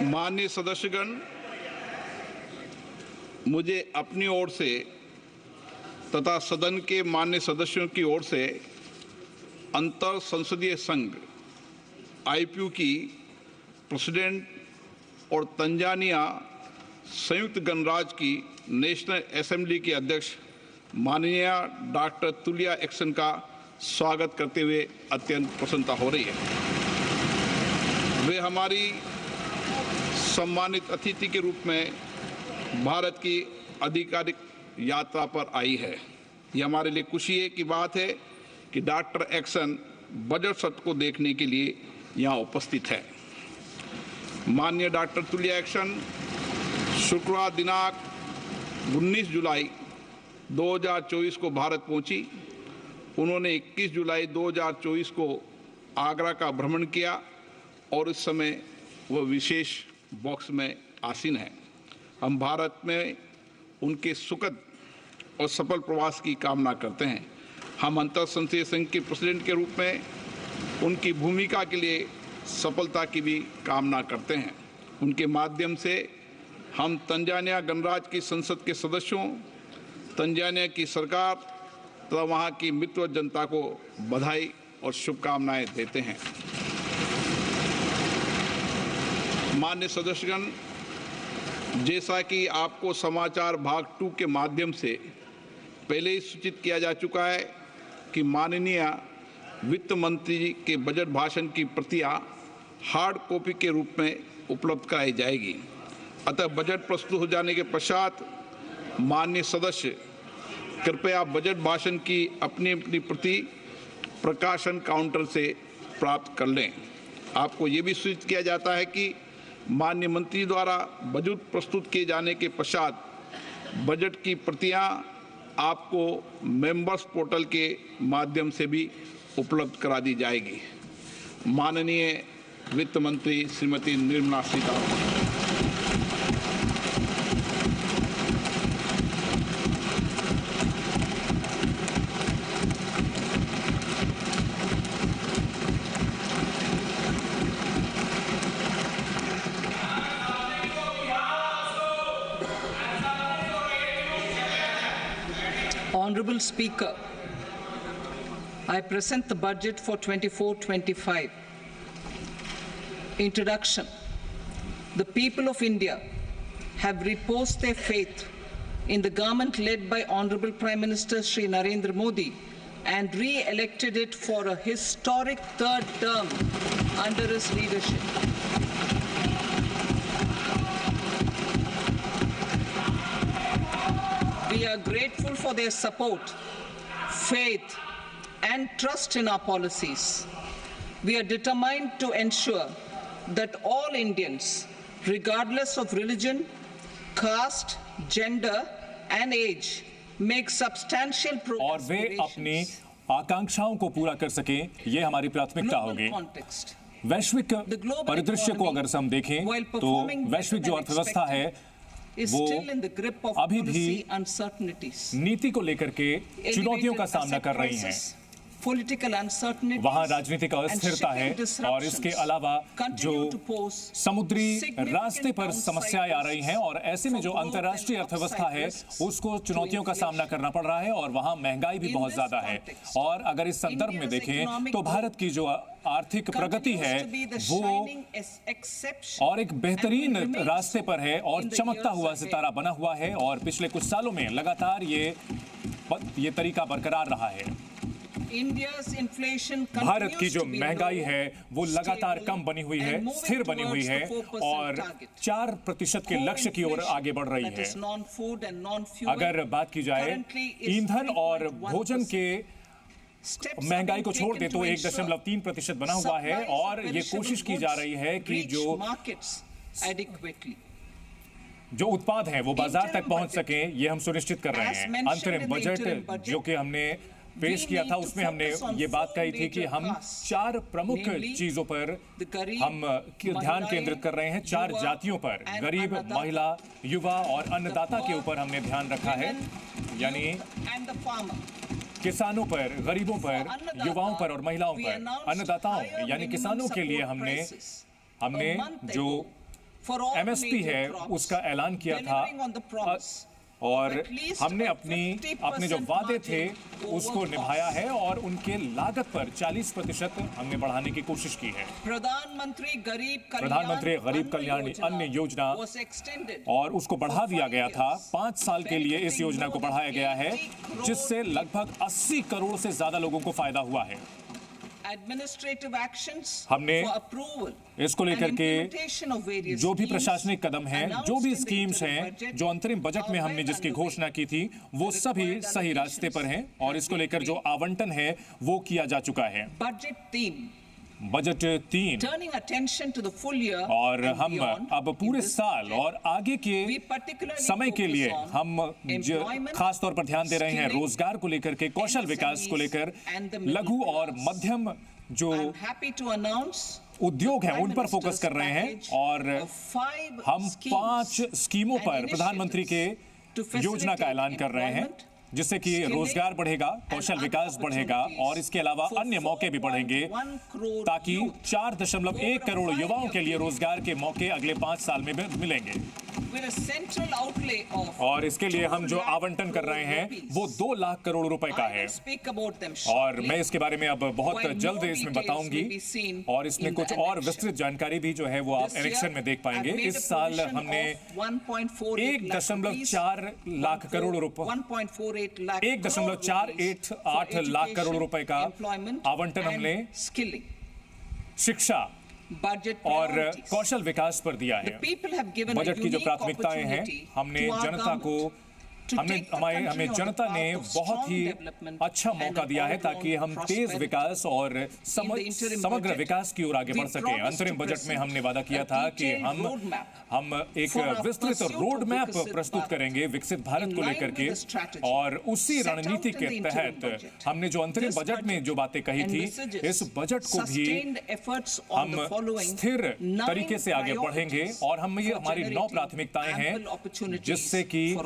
माननीय सदस्यगण, मुझे अपनी ओर से तथा सदन के माननीय सदस्यों की ओर से अंतर संसदीय संघ आईपीयू की प्रेसिडेंट और तंजानिया संयुक्त गणराज्य की नेशनल असेंबली के अध्यक्ष माननीय डॉक्टर तुलिया एक्सन का स्वागत करते हुए अत्यंत प्रसन्नता हो रही है। वे हमारी सम्मानित अतिथि के रूप में भारत की आधिकारिक यात्रा पर आई है। ये हमारे लिए खुशी की बात है कि डॉक्टर एक्सन बजट सत्र को देखने के लिए यहाँ उपस्थित है। माननीय डॉक्टर तुलिया एक्सन शुक्रवार दिनांक 19 जुलाई 2024 को भारत पहुंची। उन्होंने 21 जुलाई 2024 को आगरा का भ्रमण किया और इस समय वह विशेष बॉक्स में आसीन है। हम भारत में उनके सुखद और सफल प्रवास की कामना करते हैं। हम अंतर संसदीय संघ के प्रेसिडेंट के रूप में उनकी भूमिका के लिए सफलता की भी कामना करते हैं। उनके माध्यम से हम तंजानिया गणराज्य की संसद के सदस्यों, तंजानिया की सरकार तथा वहाँ की मित्र जनता को बधाई और शुभकामनाएं देते हैं। माननीय सदस्यगण, जैसा कि आपको समाचार भाग 2 के माध्यम से पहले ही सूचित किया जा चुका है कि माननीय वित्त मंत्री के बजट भाषण की प्रतियां हार्ड कॉपी के रूप में उपलब्ध कराई जाएगी। अतः बजट प्रस्तुत हो जाने के पश्चात माननीय सदस्य कृपया बजट भाषण की अपनी अपनी प्रति प्रकाशन काउंटर से प्राप्त कर लें। आपको ये भी सूचित किया जाता है कि माननीय मंत्री द्वारा बजट प्रस्तुत किए जाने के पश्चात बजट की प्रतियां आपको मेंबर्स पोर्टल के माध्यम से भी उपलब्ध करा दी जाएगी। माननीय वित्त मंत्री Shrimati Nirmala Sitharaman. Honorable Speaker, I present the budget for 24-25. Introduction. The people of India have reposed their faith in the government led by Honorable Prime Minister Shri Narendra Modi and re-elected it for a historic third term under his leadership. We are grateful for their support, faith, and trust in our policies. We are determined to ensure that all Indians, regardless of religion, caste, gender, and age, make substantial progress. और वे अपनी आकांक्षाओं को पूरा कर सकें, ये हमारी प्राथमिकता होगी। वैश्विक परिदृश्य को अगर हम देखें तो वैश्विक जो अर्थव्यवस्था है वो अभी भी नीति को लेकर के चुनौतियों का सामना कर रही हैं। वहाँ राजनीतिक अस्थिरता है और इसके अलावा जो समुद्री रास्ते पर समस्याएं आ रही हैं और ऐसे में जो अंतर्राष्ट्रीय अर्थव्यवस्था है उसको चुनौतियों का सामना करना पड़ रहा है और वहाँ महंगाई भी बहुत ज्यादा है। और अगर इस संदर्भ में देखें तो भारत की जो आर्थिक प्रगति है वो और एक बेहतरीन रास्ते पर है और चमकता हुआ सितारा बना हुआ है और पिछले कुछ सालों में लगातार ये तरीका बरकरार रहा है। भारत की जो महंगाई है वो लगातार कम बनी हुई है, स्थिर बनी हुई है और 4% के लक्ष्य की ओर आगे बढ़ रही है। अगर बात की जाए ईंधन और भोजन के महंगाई को छोड़ दे तो 1.3% बना हुआ है और ये कोशिश की जा रही है कि जो उत्पाद हैं वो बाजार तक पहुंच सके, ये हम सुनिश्चित कर रहे हैं। अंतरिम बजट जो कि हमने पेश किया था उसमें हमने ये बात कही थी कि हम 4 प्रमुख चीजों पर हम ध्यान केंद्रित कर रहे हैं। 4 जातियों पर, गरीब, महिला, युवा और अन्नदाता के ऊपर हमने ध्यान रखा है, यानी किसानों पर, गरीबों पर, युवाओं पर और महिलाओं पर। अन्नदाताओं यानी किसानों के लिए हमने जो एमएसपी है उसका ऐलान किया था और हमने अपने जो वादे थे उसको निभाया है और उनके लागत पर 40% हमने बढ़ाने की कोशिश की है। प्रधानमंत्री गरीब कल्याण अन्न योजना और उसको बढ़ा दिया गया था 5 साल के लिए। इस योजना को बढ़ाया गया है जिससे लगभग 80 करोड़ से ज्यादा लोगों को फायदा हुआ है। हमने इसको लेकर के जो भी प्रशासनिक कदम हैं, जो भी स्कीम्स हैं, जो अंतरिम बजट में हमने जिसकी घोषणा की थी, वो सभी सही रास्ते पर हैं और इसको लेकर जो आवंटन है वो किया जा चुका है। बजट 3 और हम अब पूरे साल और आगे के समय के लिए हम खास तौर पर ध्यान दे रहे हैं रोजगार को लेकर के, कौशल विकास को लेकर, लघु और मध्यम जो उद्योग हैं उन पर फोकस कर रहे हैं और हम 5 स्कीमों पर प्रधानमंत्री के योजना का ऐलान कर रहे हैं जिससे कि रोजगार बढ़ेगा, कौशल विकास बढ़ेगा और इसके अलावा अन्य मौके भी बढ़ेंगे ताकि 4.1 करोड़ युवाओं के लिए रोजगार के मौके अगले 5 साल में मिलेंगे। और इसके लिए हम जो आवंटन कर रहे हैं वो 2 लाख करोड़ रुपए का है और मैं इसके बारे में अब बहुत जल्द इसमें बताऊंगी और इसमें कुछ और विस्तृत जानकारी भी जो है वो आप एनेक्शन में देख पाएंगे। इस साल हमने 1.48 लाख करोड़ रुपए 1.488 लाख करोड़ रुपए का आवंटन हमने शिक्षा और कौशल विकास पर दिया है। बजट की जो प्राथमिकताएं हैं हमने जनता को हमें जनता ने बहुत ही अच्छा मौका दिया है ताकि हम तेज विकास और समग्र विकास की ओर आगे बढ़ सके। अंतरिम बजट में हमने वादा किया था कि हम एक विस्तृत रोड मैप प्रस्तुत करेंगे विकसित भारत को लेकर के और उसी रणनीति के तहत हमने जो अंतरिम बजट में जो बातें कही थी इस बजट को भी हम स्थिर तरीके से आगे बढ़ेंगे और हम ये हमारी 9 प्राथमिकताएं हैं जिससे कि